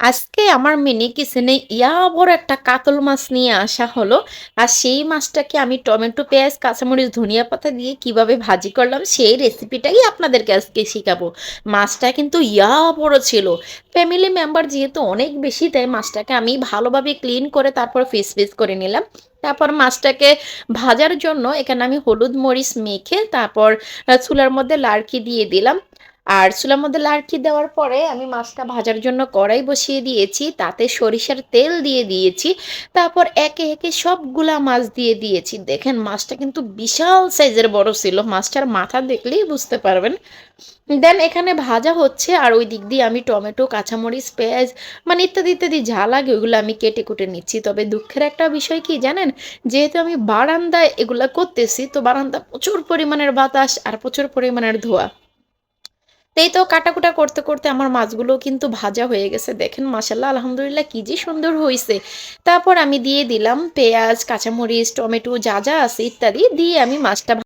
আজকে আমার মিনি কিচেনে বড় একটা কাতল মাছ নিয়ে আসা হলো। আর সেই মাছটাকে আমি টমেটো, পেঁয়াজ, কাঁচামরিচ, ধনিয়া পাতা দিয়ে কিভাবে ভাজি করলাম সেই রেসিপিটাই আপনাদেরকে আজকে শিখাবো। মাছটা কিন্তু বড় ছিল। ফ্যামিলি মেম্বার যেহেতু অনেক বেশি, তাই মাছটাকে আমি ভালোভাবে ক্লিন করে তারপর পিস পিস করে নিলাম। তারপর মাছটাকে ভাজার জন্য এখানে আমি হলুদ মরিচ মেখে তারপর চুলার মধ্যে লাড়কি দিয়ে দিলাম। আর চুলার মধ্যে লাড়কি দেওয়ার পরে আমি মাছটা ভাজার জন্য কড়াই বসিয়ে দিয়েছি, তাতে সরিষার তেল দিয়ে দিয়েছি। তারপর একে একে সবগুলা মাছ দিয়ে দিয়েছি। দেখেন মাছটা কিন্তু বিশাল সাইজের বড় ছিল, মাছটার মাথা দেখলেই বুঝতে পারবেন। দেন এখানে ভাজা হচ্ছে আর ওই দিক দিয়ে আমি টমেটো, কাঁচামরিচ, পেঁয়াজ মানে ইত্যাদি ইত্যাদি যা লাগে ওইগুলো আমি কেটে কুটে নিচ্ছি। তবে দুঃখের একটা বিষয় কি জানেন, যেহেতু আমি বারান্দায় এগুলা করতেছি, তো বারান্দা প্রচুর পরিমাণের বাতাস আর প্রচুর পরিমাণের ধোঁয়া। এই তো কাটাকুটা করতে করতে আমার মাছগুলো কিন্তু ভাজা হয়ে গেছে। দেখেন মাশাল্লাহ আলহামদুলিল্লাহ কি যে সুন্দর হয়েছে। তারপর আমি দিয়ে দিলাম পেঁয়াজ, কাঁচামরিচ, টমেটো যা যা আছে ইত্যাদি দিয়ে আমি মাছটা